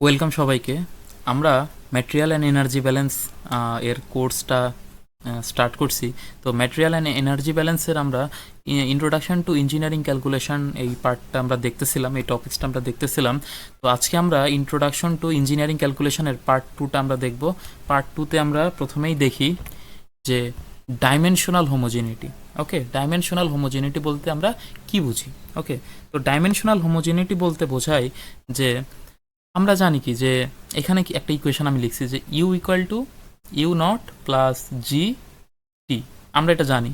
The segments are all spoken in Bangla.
ওয়েলকাম সবাইকে। আমরা ম্যাটেরিয়াল অ্যান্ড এনার্জি ব্যালেন্স এর কোর্সটা স্টার্ট করছি। তো ম্যাটেরিয়াল অ্যান্ড এনার্জি ব্যালেন্সের আমরা ইন্ট্রোডাকশন টু ইঞ্জিনিয়ারিং ক্যালকুলেশন এই পার্টটা আমরা দেখতেছিলাম, এই টপিক্সটা আমরা দেখতেছিলাম। তো আজকে আমরা ইন্ট্রোডাকশন টু ইঞ্জিনিয়ারিং ক্যালকুলেশনের পার্ট 2টা আমরা দেখব। পার্ট 2তে আমরা প্রথমেই দেখি যে ডাইমেনশনাল হোমোজেনিটি। ওকে, ডাইমেনশনাল হোমোজেনিটি বলতে আমরা কি বুঝি? ওকে, তো ডাইমেনশনাল হোমোজেনিটি বলতে বোঝায় যে আমরা জানি কি যে এখানে কি একটা ইকুয়েশন আমি লিখছি যে u equal to u not plus g t. আমরা এটা জানি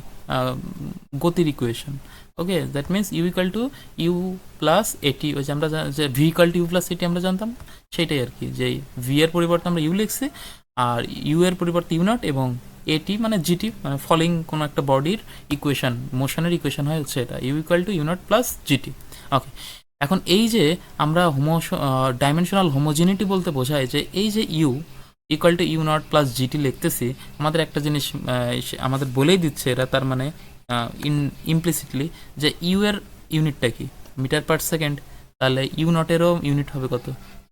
গতির equation. Okay, that means u equal to u plus at, ওই যে আমরা যে v equal to u plus at আমরা জানতাম, সেইটাই আর কি, যে ভি এর পরিবর্তে আমরা ইউ লিখছি আর ইউ এর পরিবর্তে ইউ নট এবং এটি মানে জিটি মানে ফলিং কোনো একটা বডির ইকুয়েশন, মোশনের ইকুয়েশন হয় হচ্ছে এটা, u equal to u not plus g t. Okay, এখন এই যে আমরা ডাইমেনশনাল হোমোজিনিটি বলতে বোঝায় যে এই যে u equal to u not plus g t লিখতেছি, আমাদের একটা জিনিস আমাদের বলেই দিচ্ছে এরা, তার মানে ইমপ্লিসিটলি যে ইউ এর ইউনিটটা কি মিটার পার সেকেন্ড, তাহলে ইউ নটেরও ইউনিট হবে কত,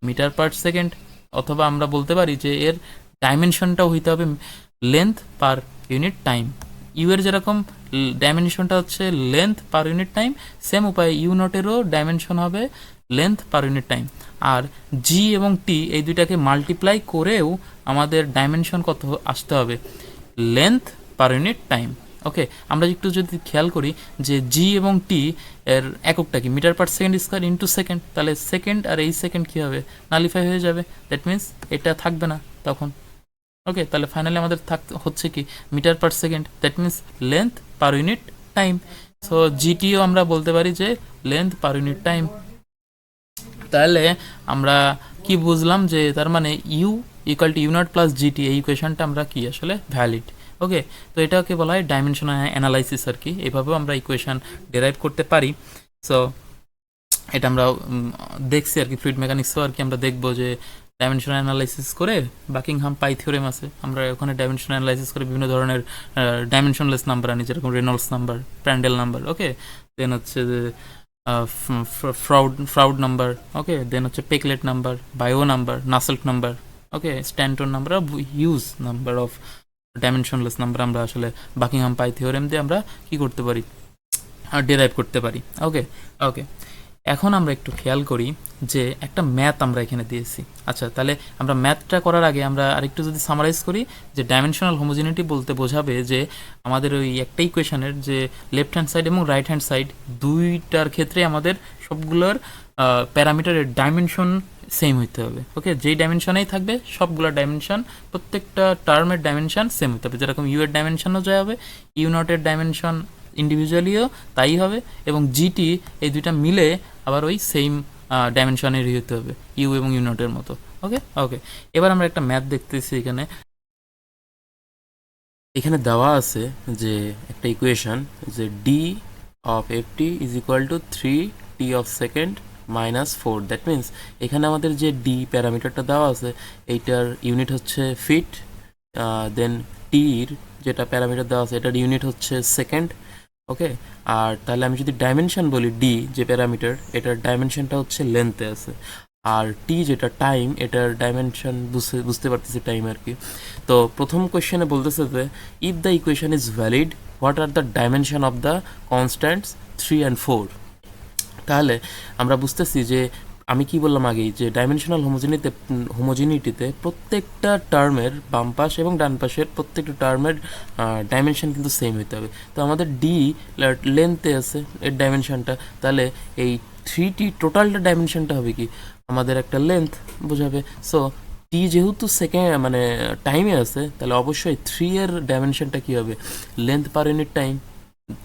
মিটার পার সেকেন্ড। অথবা আমরা বলতে পারি যে এর ডাইমেনশনটাও হইতে হবে length per unit time. U এর যেরকম ডাইমেনশনটা হচ্ছে length per unit time, same উপায়ে ইউ নটেরও ডাইমেনশন হবে লেন্থ পার ইউনিট টাইম। আর জি এবং টি এই দুইটাকে মাল্টিপ্লাই করেও আমাদের ডাইমেনশন কত আসতে হবে, লেন্থ পার ইউনিট টাইম। ওকে, আমরা একটু যদি খেয়াল করি যে জি এবং টি এর এককটা কি metre per second square into second, তাহলে সেকেন্ড আর এই সেকেন্ড কী হবে, নালিফাই হয়ে যাবে। দ্যাট মিনস এটা থাকবে না তখন। ওকে, তাহলে ফাইনালি আমাদের হচ্ছে কি metre per second, that means length per unit time. So জিটিও আমরা বলতে পারি যে লেন্থ পার ইউনিট টাইম। তাহলে আমরা কি বুঝলাম যে তার মানে u equal to u not plus g t, এই ইকুয়েশনটা আমরা কি আসলে ভ্যালিড। ওকে, তো এটাকে বলা হয় ডাইমেনশনাল অ্যানালাইসিস আর কি, এইভাবেও আমরা ইকুয়েশন ডেরাইভ করতে পারি। সো এটা আমরা দেখছি আর কি, ফ্লুইড মেকানিক্সও আর কি আমরা দেখবো যে ডাইমেনশন অ্যানালাইসিস করে বাকিংহাম পাই থিওরেম আছে, আমরা ওখানে ডাইমেনশন অ্যানালাইসিস করে বিভিন্ন ধরনের ডাইমেনশনলেস নাম্বার আনি, যেরকম Reynolds number, Prandtl number. Okay, then হচ্ছে যে ফ্রাউড নাম্বার। ওকে, দেন হচ্ছে Peclet number, Biot number, Nusselt number. Okay, Stanton number, huge number of dimensionless number আমরা আসলে বাকিংহাম পাই থিওরেম দিয়ে আমরা কি করতে পারি, ডেরাইভ করতে পারি। ওকে ওকে, এখন আমরা একটু খেয়াল করি যে একটা ম্যাথ আমরা এখানে দিয়েছি। আচ্ছা, তাহলে আমরা ম্যাথটা করার আগে আমরা আরেকটু যদি সামারাইজ করি যে ডাইমেনশনাল হোমোজেনিটি বলতে বোঝাবে যে আমাদের ওই একটা ইকুয়েশনের যে লেফট হ্যান্ড সাইড এবং রাইট হ্যান্ড সাইড দুইটার ক্ষেত্রে আমাদের সবগুলোর প্যারামিটারের ডাইমেনশন সেম হইতে হবে। ওকে, যেই ডাইমেনশনেই থাকবে সবগুলোর ডাইমেনশন, প্রত্যেকটা টার্মের ডাইমেনশন সেম হতে হবে। যেরকম ইউ এর ডাইমেনশনও যা হবে, ইউ নটের ডাইমেনশন ইন্ডিভিজুয়ালিও তাই হবে, এবং জিটি এই দুইটা মিলে আবার ওই সেম ডাইমেনশনেরই হতে হবে, ইউ এবং ইউ নটের মতো। ওকে ওকে, এবার আমরা একটা ম্যাথ দেখতেছি। এখানে এখানে দেওয়া আছে যে একটা ইকুয়েশন যে D of F T is equal to 3t of second minus 4। That means এখানে আমাদের যে ডি প্যারামিটারটা দেওয়া আছে এইটার ইউনিট হচ্ছে ফিট, দেন টির যেটা প্যারামিটার দেওয়া আছে এটার ইউনিট হচ্ছে সেকেন্ড। ওকে, আর তাহলে আমি যদি ডাইমেনশন বলি ডি যে প্যারামিটার, এটার ডাইমেনশনটা হচ্ছে লেন্থে আছে, আর টি যেটা টাইম, এটার ডাইমেনশন বুঝতে পারতেছি টাইম আর কি। তো প্রথম কোয়েশ্চেনে বলতেছে যে if the equation is valid what are the dimension of the constants 3 and 4। তাহলে আমরা বুঝতেছি যে আমি কি বললাম আগেই যে ডাইমেনশনাল হোমোজিনিটিতে প্রত্যেকটা টার্মের বাম পাশ এবং ডান পাশের প্রত্যেকটা টার্মের ডাইমেনশন কিন্তু সেম হতে হবে। তো আমাদের ডি লেন্থে আছে এর ডাইমেনশনটা, তাহলে এই 3t টোটালটা ডাইমেনশনটা হবে কি আমাদের একটা লেন্থ বোঝাবে। সো টি যেহেতু সেকেন্ড মানে টাইমে আছে, তাহলে অবশ্যই 3 এর ডাইমেনশনটা কী হবে, লেন্থ পার ইউনিট টাইম।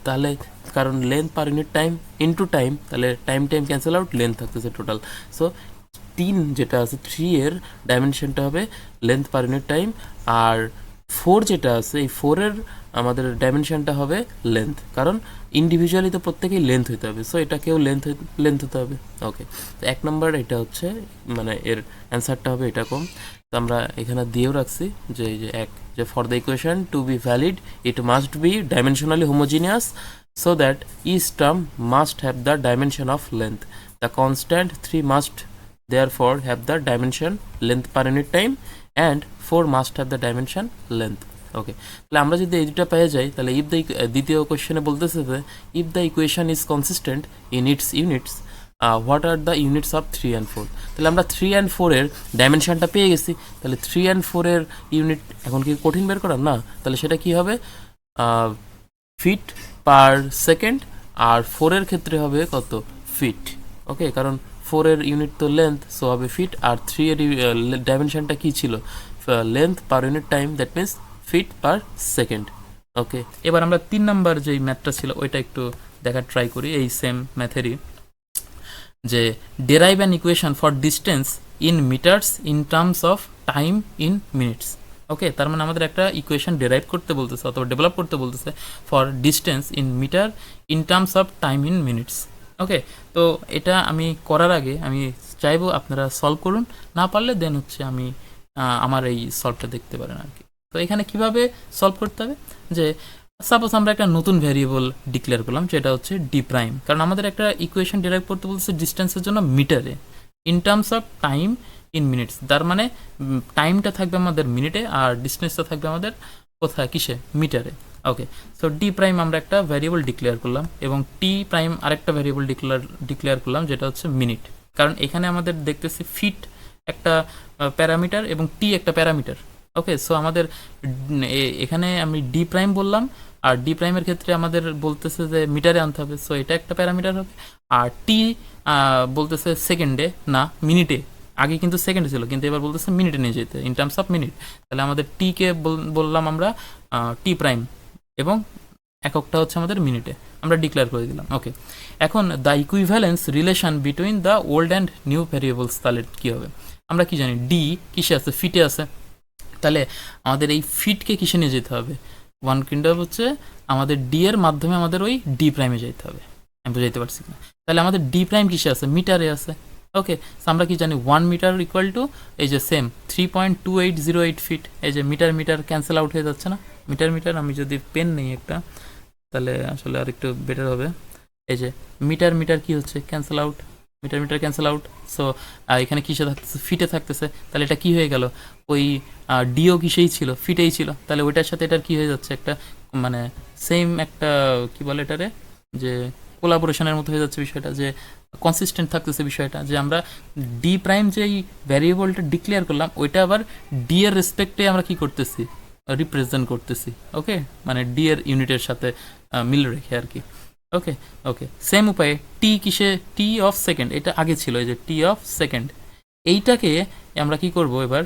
তাহলে কারণ length per unit time into time, তাহলে time time cancel out, length থাকতেছে টোটাল। সো 3 যেটা আছে 3 এর ডাইমেনশনটা হবে লেন্থ পার ইউনিট টাইম, আর 4 যেটা আছে এই 4 এর আমাদের ডাইমেনশনটা হবে লেন্থ, কারণ ইন্ডিভিজুয়ালি তো প্রত্যেকেই লেন্থ হতে হবে। সো এটাকেও লেন্থ হতে হবে। ওকে, তো 1 নম্বর এটা হচ্ছে মানে এর অ্যান্সারটা হবে এটা কম। তো আমরা এখানে দিয়েও রাখছি যে এই যে যে for the equation to be valid it must be dimensionally homogeneous so that each term must have the dimension of length. The constant 3 must therefore have the dimension length per unit time and 4 must have the dimension length. ওকে, তাহলে আমরা যদি এই দুটো পেয়ে যাই তাহলে ইফ দ্য দ্বিতীয় কোয়েশ্চেনে বলতেছে যে if the equation is consistent in it's units what are the units of 3 and 4। তাহলে আমরা 3 and 4 এর ডাইমেনশনটা পেয়ে গেছি। তাহলে 3 and 4 এর ইউনিট এখন কি কঠিন বের করার না, তাহলে সেটা কি হবে ফিট পার সেকেন্ড, আর 4 এর ক্ষেত্রে হবে কত ফিট। ওকে, কারণ 4 এর ইউনিট তো লেন্থ, সো হবে ফিট, আর 3 এর ডাইমেনশনটা কি ছিল length per unit time, that means feet per second. Okay, এবার আমরা 3 নাম্বার যেই ম্যাথটা ছিল ওইটা একটু দেখার ট্রাই করি। এই সেম ম্যাথেরই যে derive an equation for distance in metres in terms of time in minutes. Okay, তার মানে আমাদের একটা ইকুয়েশন ডেরাইভ করতে বলতেছে অথবা ডেভেলপ করতে বলতেছে for distance in metre in terms of time in minutes. Okay, তো এটা আমি করার আগে আমি চাইবো আপনারা সলভ করুন, না পারলে দেন হচ্ছে আমি আমার এই সলভটা দেখতে পারেন আর কি। তো এখানে কিভাবে সলভ করতে হবে, যে সাপোজ আমরা একটা নতুন ভ্যারিয়েবল ডিক্লেয়ার করলাম যেটা হচ্ছে ডি প্রাইম, কারণ আমাদের একটা ইকুয়েশন ডেরাইভ করতে বলছে ডিস্টেন্সের জন্য মিটারে in terms of time in minutes, তার মানে টাইমটা থাকবে আমাদের মিনিটে আর ডিস্টেন্সটা থাকবে আমাদের কোথায় কিসে মিটারে। ওকে, সো ডি প্রাইম আমরা একটা ভ্যারিয়েবল ডিক্লেয়ার করলাম এবং টি প্রাইম আরেকটা ভ্যারিয়েবল ডিক্লেয়ার করলাম যেটা হচ্ছে মিনিট, কারণ এখানে আমাদের দেখতেছি ফিট একটা প্যারামিটার এবং টি একটা প্যারামিটার। ওকে, সো আমাদের এখানে আমি ডি প্রাইম বললাম, আর ডি প্রাইমের ক্ষেত্রে আমাদের বলতেছে যে মিটারে আনতে হবে, সো এটা একটা প্যারামিটার হবে। আর টি বলতেছে সেকেন্ডে না মিনিটে, আগে কিন্তু সেকেন্ডে ছিল কিন্তু এবার বলতেছে মিনিটে নিয়ে যেতে ইন টার্মস অফ মিনিট। তাহলে আমাদের টিকে বললাম আমরা টি প্রাইম এবং এককটা হচ্ছে আমাদের মিনিটে, আমরা ডিক্লেয়ার করে দিলাম। ওকে, এখন the equivalence relation between the old and new variables, তাহলে কী হবে আমরা কি জানি ডি কিসে আছে ফিটে আছে, তাহলে আমাদের এই ফিটকে কিসে নিয়ে যেতে হবে ওয়ান কিন্ডার হচ্ছে আমাদের ডি এর মাধ্যমে আমাদের ওই ডি প্রাইমে যেতে হবে। আমি বুঝাইতে পারছি না, তাহলে আমাদের ডি প্রাইম কিসে আছে মিটারে আছে। ওকে, আমরা কি জানি 1 মিটার ইকুয়াল টু এই যে সেম 3.2808 ফিট, এই যে মিটার মিটার ক্যান্সেল আউট হয়ে যাচ্ছে না, মিটার মিটার আমি যদি পেন নেই একটা তাহলে আসলে আর একটু বেটার হবে। এই যে মিটার মিটার কি হচ্ছে cancel out, metre metre cancel out, so এখানে কিসে থাকতেছে ফিটে থাকতেছে, তাহলে এটা কি হয়ে গেল ওই ডিও কিসেই ছিল ফিটেই ছিল, তাহলে ওইটার সাথে এটার কি হয়ে যাচ্ছে একটা মানে সেম একটা কি বলে এটারে যে কোলাবোরেশনের মতো হয়ে যাচ্ছে বিষয়টা, যে কনসিস্টেন্ট থাকতেছে বিষয়টা, যে আমরা ডি প্রাইম যে এই ভ্যারিয়েবলটা ডিক্লেয়ার করলাম ওইটা আবার ডি এর রেসপেক্টে আমরা কি করতেছি রিপ্রেজেন্ট করতেছি। ওকে, মানে ডি এর ইউনিটের সাথে মিল রেখে আর কি। ওকে ওকে, সেম উপায়ে টি কিসে টি অফ সেকেন্ড, এটা আগে ছিল এই যে টি অফ সেকেন্ড, এইটাকে আমরা কি করব এবার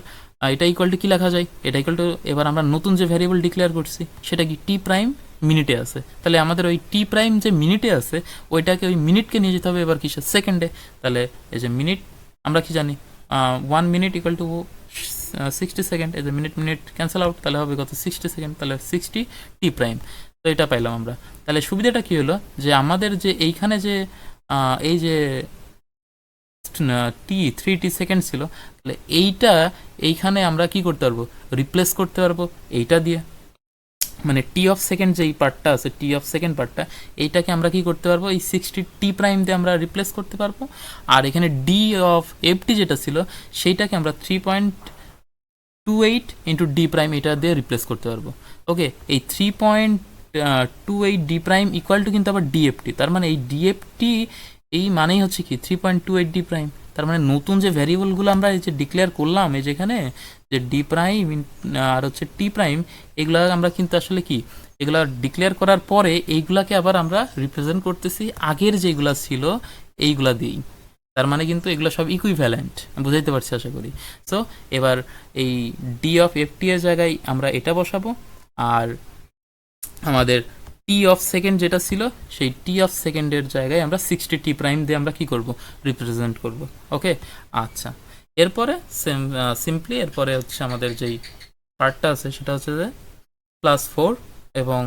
এটা ইকুয়াল টু কী লেখা যায়, এটা ইকুয়াল টু এবার আমরা নতুন যে ভ্যারিয়েবল ডিক্লেয়ার করছি সেটা কি টি প্রাইম মিনিটে আছে, তাহলে আমাদের ওই টি প্রাইম যে মিনিটে আছে ওইটাকে ওই মিনিটকে নিয়ে যেতে হবে এবার কিসে সেকেন্ডে, তাহলে এই যে মিনিট আমরা কি জানি 1 মিনিট ইকুয়াল টু 60 সেকেন্ড, এই যে মিনিট মিনিট ক্যান্সেল আউট, তাহলে হবে কত 60 সেকেন্ড, তাহলে 60 টি প্রাইম। তো এটা পাইলাম আমরা, তাহলে সুবিধাটা কী হলো যে আমাদের যে এইখানে যে এই যে টি 3t সেকেন্ড ছিল, তাহলে এইখানে আমরা কি করতে পারবো রিপ্লেস করতে পারবো এইটা দিয়ে, মানে টি অফ সেকেন্ড যেই পার্টটা আছে টি অফ সেকেন্ড পার্টটা এইটাকে আমরা কি করতে পারবো এই 60 টি প্রাইম দিয়ে আমরা রিপ্লেস করতে পারবো, আর এখানে ডি অফ এফটি যেটা ছিল সেইটাকে আমরা 3.28 ইন্টু ডি প্রাইম এটা দিয়ে রিপ্লেস করতে পারবো। ওকে, এই 3.28 ডি প্রাইম ইকুয়াল টু কিন্তু আবার ডিএফটি, তার মানে এই ডিএফটি এই মানেই হচ্ছে কি 3.28 ডি প্রাইম, তার মানে নতুন যে ভ্যারিয়েবলগুলো আমরা এই যে ডিক্লেয়ার করলাম এই যেখানে যে ডি প্রাইম আর হচ্ছে টি প্রাইম, এগুলো আমরা কিন্তু আসলে কি এগুলা ডিক্লেয়ার করার পরে এইগুলাকে আবার আমরা রিপ্রেজেন্ট করতেছি আগের যেগুলো ছিল এইগুলা দিয়েই, তার মানে কিন্তু এগুলো সব ইকুইভ্যালেন্ট, বুঝাইতে পারছি আশা করি। সো এবার এই ডি অফ এফটি এর জায়গায় আমরা এটা বসাবো, আর আমাদের টি অফ সেকেন্ড যেটা ছিল সেই টি অফ সেকেন্ডের জায়গায় আমরা 60 টি প্রাইম দিয়ে আমরা কি করব রিপ্রেজেন্ট করব। ওকে, আচ্ছা, এরপরে সিম্পলি এরপরে হচ্ছে আমাদের যেই পার্টটা আছে সেটা হচ্ছে যে +4 এবং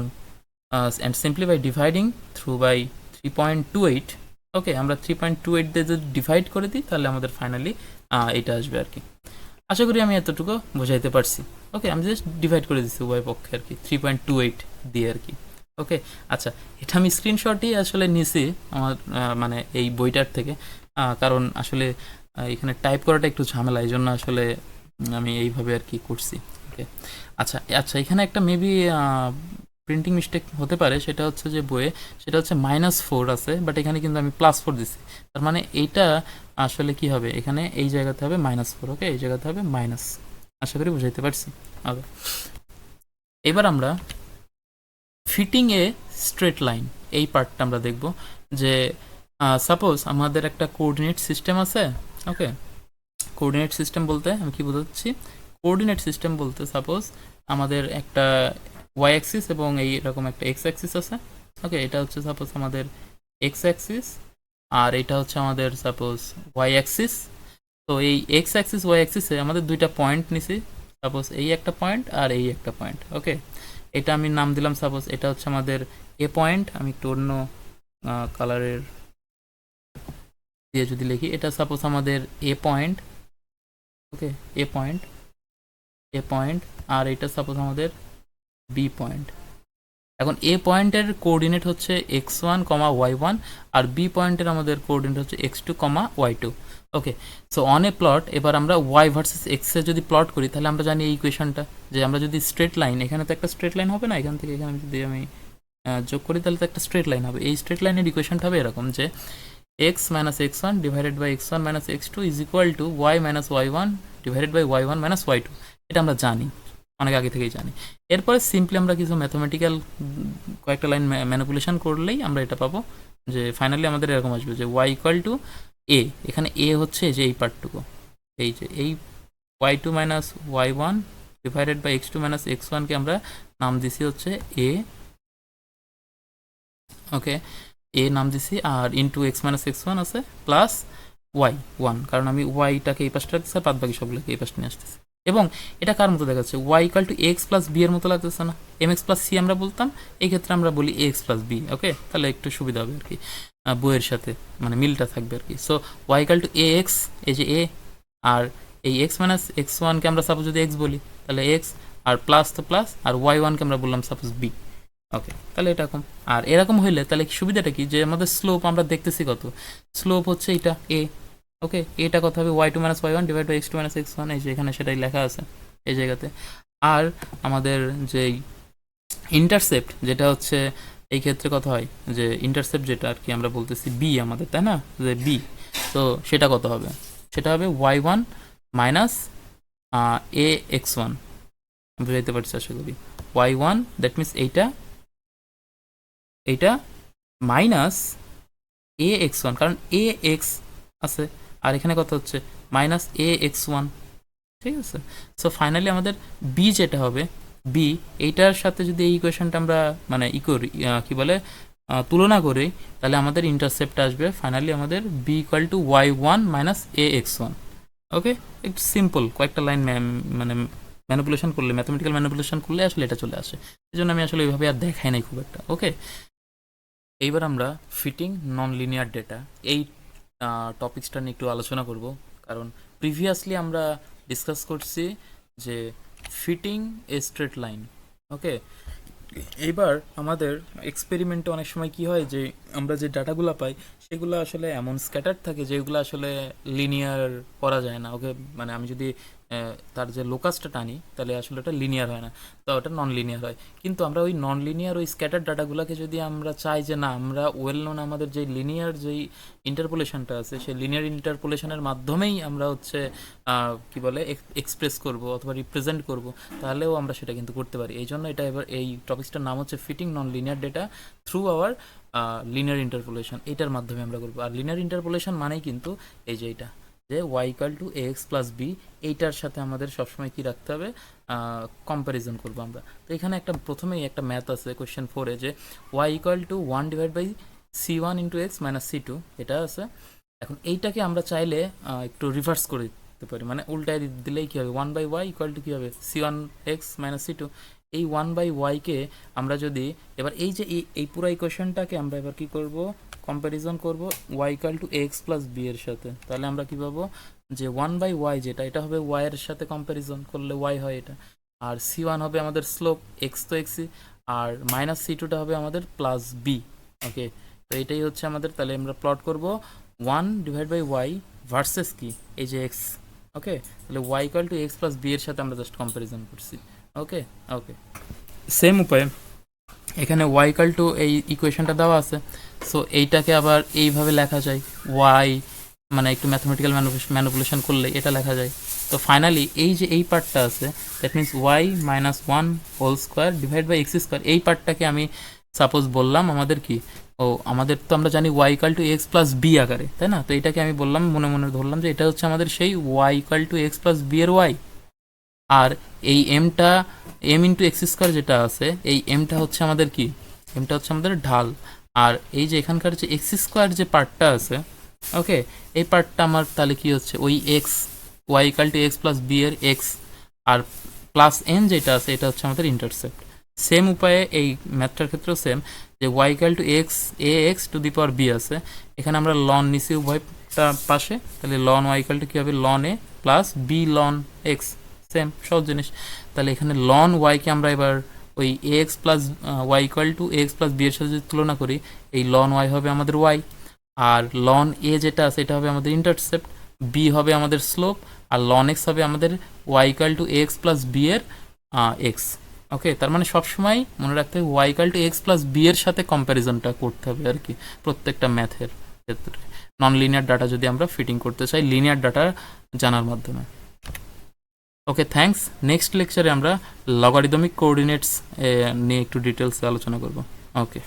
and simply by dividing through by 3.28। Okay, আমরা 3.28 দিয়ে যদি ডিভাইড করে দিই তাহলে আমাদের ফাইনালি এটা আসবে আর কি। আশা করি আমি এতটুকু বোঝাইতে পারছি। ওকে, আমি জাস্ট ডিভাইড করে দিচ্ছি উভয় পক্ষে আর কি 3.28 দিয়ে আর কি। ওকে, আচ্ছা, এটা আমি স্ক্রিনশটই আসলে নিয়েছি আমার মানে এই বইটার থেকে, কারণ আসলে এখানে টাইপ করাটা একটু ঝামেলা, এই জন্য আসলে আমি এইভাবে আর কি করছি। ওকে, আচ্ছা আচ্ছা, এখানে একটা মেবি প্রিন্টিং মিস্টেক হতে পারে, সেটা হচ্ছে যে বইয়ে সেটা হচ্ছে -4 আছে, বাট এখানে কিন্তু আমি +4 দিছি। তার মানে এইটা আসলে কি হবে, এখানে এই জায়গাতে হবে -4, ওকে, এই জায়গাতে হবে মাইনাস। আশা করি বুঝাইতে পারছি। ওকে, এবার আমরা ফিটিং এ স্ট্রেট লাইন এই পার্টটা আমরা দেখব। যে সাপোজ আমাদের একটা কোঅর্ডিনেট সিস্টেম আছে। ওকে, কোঅর্ডিনেট সিস্টেম বলতে আমি কি বোঝাচ্ছি, কোঅর্ডিনেট সিস্টেম বলতে সাপোজ আমাদের একটা ওয়াই অ্যাক্সিস এবং এই এরকম একটা এক্স অ্যাক্সিস আছে। ওকে, এটা হচ্ছে সাপোজ আমাদের এক্স অ্যাক্সিস, আর এটা হচ্ছে আমাদের সাপোজ ওয়াই অ্যাক্সিস। তো এই এক্স অ্যাক্সিস ওয়াই অ্যাক্সিসে আমাদের দুইটা পয়েন্ট নিছি, সাপোজ এই একটা পয়েন্ট আর এই একটা পয়েন্ট। ওকে, এটা আমি নাম দিলাম সাপোজ এটা হচ্ছে আমাদের এ পয়েন্ট। আমি একটু অন্য কালারের দিয়ে যদি লিখি, এটা সাপোজ আমাদের এ পয়েন্ট। ওকে, এ পয়েন্ট, এ পয়েন্ট, আর এটা সাপোজ আমাদের বি পয়েন্ট। এখন এ পয়েন্টের কোঅর্ডিনেট হচ্ছে x1, y1, আর বি পয়েন্টের আমাদের কোঅর্ডিনেট হচ্ছে x2, y2। Okay, so on a plot, এবার আমরা y ভার্সেস x এ যদি প্লট করি, তাহলে আমরা জানি এই ইকুয়েশনটা, যে আমরা যদি স্ট্রেট লাইন, এখানে তো একটা স্ট্রেট লাইন হবে না, এখান থেকে এখানে যদি আমি যোগ করি তাহলে তো একটা স্ট্রেট লাইন হবে। এই স্ট্রেট লাইনের ইকুয়েশনটা হবে এরকম, যে x minus x1 divided by x1 minus x2 is equal to y minus y1 divided by y1 minus y2। এটা আমরা জানি, অনেক আগে থেকেই জানি। এরপরে সিম্পলি আমরা কিছু ম্যাথমেটিক্যাল কয়েকটা লাইন ম্যানিপুলেশন করলেই আমরা এটা পাবো, যে ফাইনালি আমাদের এরকম আসবে যে y ইকুয়াল টু a, এখানে a হচ্ছে যে এই পার্টটুকু, এই যে এই y2 minus y1 divided by x2 minus x1 কে আমরা নাম দিছি হচ্ছে a। ওকে, এ নাম দিছি, আর into x minus x one আছে প্লাস ওয়াই ওয়ান, কারণ আমি ওয়াইটাকে এই পাশটা রাখতেছি, বাদ বাকি সবগুলোকে এই পাশটা নিয়ে আসতেছি। এবং এটা কার মতো দেখাচ্ছে, y equal to x plus b এর মতো লাগতেছে না, এম এক্স প্লাস সি আমরা বলতাম, এই ক্ষেত্রে আমরা বলি এক্স প্লাস বি। ওকে, তাহলে একটু সুবিধা হবে আর কি, বইয়ের সাথে মানে মিলটা থাকবে আর কি। So y equal to a x, এই যে এ, আর এই এক্স মাইনাস এক্স ওয়ানকে আমরা সাপোজ যদি এক্স বলি তাহলে এক্স, আর প্লাস তো প্লাস, আর ওয়াই ওয়ানকে আমরা বললাম সাপোজ বি। ওকে, তাহলে এরকম, আর এরকম হইলে তাহলে সুবিধাটা কি, যে আমাদের স্লোপ আমরা দেখতেছি কত, স্লোপ হচ্ছে এটা এ। ওকে, এটা কত হবে, y two minus y one divide by x two minus x one, এই যে এখানে সেটাই লেখা আছে এই জায়গাতে। আর আমাদের যে ইন্টারসেপ্ট, যেটা হচ্ছে এই ক্ষেত্রে কত হয়, যে ইন্টারসেপ্ট যেটা আর কি আমরা বলতেছি বি আমাদের, তাই না, যে বি, তো সেটা কত হবে, সেটা হবে Y one minus a x one. বুঝাইতে পারছি আশা করি। ওয়াই ওয়ান দ্যাট মিনস এইটা, এইটা মাইনাস এ এক্স ওয়ান, কারণ এ এক্স আছে, আর এখানে কত হচ্ছে মাইনাস এ এক্স ওয়ান। ঠিক আছে, সো ফাইনালি আমাদের বি যেটা হবে, বি এইটার সাথে যদি এই ইকুয়েশনটা আমরা মানে করি, কি বলে তুলনা করি, তাহলে আমাদের ইন্টারসেপ্ট আসবে ফাইনালি আমাদের b equal to y one minus a x one. Okay, একটু সিম্পল কয়েকটা লাইন মানে ম্যানিপুলেশন করলে, ম্যাথমেটিক্যাল ম্যানিপুলেশন করলে আসলে এটা চলে আসে, এই জন্য আমি আসলে এইভাবে আর দেখাই নাই খুব একটা। ওকে, এইবার আমরা ফিটিং নন লিনিয়ার ডেটা এই টপিক্সটা নিয়ে একটু আলোচনা করব, কারণ প্রিভিয়াসলি আমরা ডিসকাস করছি যে ফিটিং এ স্ট্রেট লাইন। ওকে, এইবার আমাদের এক্সপেরিমেন্টে অনেক সময় কি হয়, যে আমরা যে ডাটাগুলো পাই সেগুলো আসলে এমন স্ক্যাটার থাকে যেগুলো আসলে লিনিয়ার করা যায় না। ওকে, মানে আমি যদি তার যে লোকাসটা টানি তাহলে আসলে ওটা লিনিয়ার হয় না, তো ওটা নন লিনিয়ার হয়। কিন্তু আমরা ওই নন লিনিয়ার ওই স্ক্যাটার ডাটাগুলোকে যদি আমরা চাই যে না, আমরা ওয়েল নোন আমাদের যে লিনিয়ার যেই ইন্টারপোলেশনটা আছে, সেই লিনিয়ার ইন্টারপোলেশনের মাধ্যমেই আমরা হচ্ছে কি বলে এক্সপ্রেস করব অথবা রিপ্রেজেন্ট করব, তাহলেও আমরা সেটা কিন্তু করতে পারি। এই জন্য এটা এবার এই টপিকসটার নাম হচ্ছে fitting non linear data through hour linear interpolation, এটার মাধ্যমে আমরা করবো। আর লিনিয়ার ইন্টারপোলেশন মানেই কিন্তু এই যে এটা, যে y equal to a x plus b, এইটার সাথে আমাদের সবসময় কি রাখতে হবে, কম্প্যারিজন করবো আমরা। তো এখানে একটা প্রথমেই একটা ম্যাথ আছে কোয়েশ্চেন 4-এ, যে y equal to one divide by c one into x minus c two, এটা আছে। এখন এইটাকে আমরা চাইলে একটু রিভার্স করে দিতে পারি, মানে উল্টায় দিলেই কী হবে, one by y equal to কী হবে, c one x minus c two. এই ওয়ান বাই ওয়াইকে আমরা যদি এবার এই যে এই পুরো ইকুয়েশনটাকে আমরা এবার কী করব, কম্প্যারিজন করব y equal to x plus b এর সাথে, তাহলে আমরা কী পাবো, যে ওয়ান বাই ওয়াই যেটা, এটা হবে ওয়াই এর সাথে কম্প্যারিজন করলে ওয়াই হয় এটা, আর সি ওয়ান হবে আমাদের স্লোপ, এক্স তো এক্সই, আর মাইনাস সি টুটা হবে আমাদের প্লাস বি। ওকে, তো এটাই হচ্ছে আমাদের, তাহলে আমরা প্লট করব one divide by y versus কি এই যে এক্স, ওকে, তাহলে y equal to x plus b এর সাথে আমরা জাস্ট কম্প্যারিজন করছি, ওকে ওকে। সেম উপায়ে এখানে ওয়াই ইকুয়াল টু এই ইকুয়েশনটা দেওয়া আছে, সো এইটাকে আবার এইভাবে লেখা যায়, ওয়াই মানে একটু ম্যাথমেটিক্যাল ম্যানিপুলেশন করলে এটা লেখা যায়। তো ফাইনালি এই যে এই পার্টটা আছে, that means y minus one whole square divide by x square, এই পার্টটাকে আমি সাপোজ বললাম আমাদের কি, ও আমাদের তো আমরা জানি y equal to x plus b আকারে, তাই না? তো এটাকে আমি বললাম মনে মনে ধরলাম যে এটা হচ্ছে আমাদের সেই y equal to x plus b এর ওয়াই, আর এই এমটা এম ইন্টু এক্স স্কোয়ার যেটা আছে, এই এমটা হচ্ছে আমাদের কি, এমটা হচ্ছে আমাদের ঢাল, আর এই যে এখানকার যে এক্স স্কোয়ার যে পার্টটা আছে, ওকে, এই পার্টটা আমার তাহলে কি হচ্ছে ওই x, y equal to x plus b এর এক্স, আর প্লাস এন যেটা আছে এটা হচ্ছে আমাদের ইন্টারসেপ্ট। সেম উপায়ে এই ম্যাথটার ক্ষেত্রেও সেম, যে y equal to x a x to the power b আছে, এখানে আমরা লন নিছি উভয়টা পাশে, তাহলে লন ওয়াই ইকাল টু কী হবে, ln a plus b ln x, same সহজ জিনিস। তাহলে এখানে লন ওয়াইকে আমরা এবার ওই a x plus y equal to x plus b এর সাথে যদি তুলনা করি, এই লন ওয়াই হবে আমাদের ওয়াই, আর লন এ যেটা আছে এটা হবে আমাদের ইন্টারসেপ্ট, বি হবে আমাদের স্লোপ, আর লন এক্স হবে আমাদের y equal to x plus b এর এক্স। ওকে, তার মানে সবসময় মনে রাখতে হবে y equal to x plus b এর সাথে কম্প্যারিজনটা করতে হবে আর কি, প্রত্যেকটা ম্যাথের ক্ষেত্রে। নন লিনিয়ার ডাটা যদি আমরা ফিটিং করতে চাই লিনিয়ার ডাটা জানার মাধ্যমে। ওকে, থ্যাঙ্কস। নেক্সট লেকচারে আমরা লগারিদমিক কোঅর্ডিনেটস নিয়ে একটু ডিটেলসে আলোচনা করব। ওকে।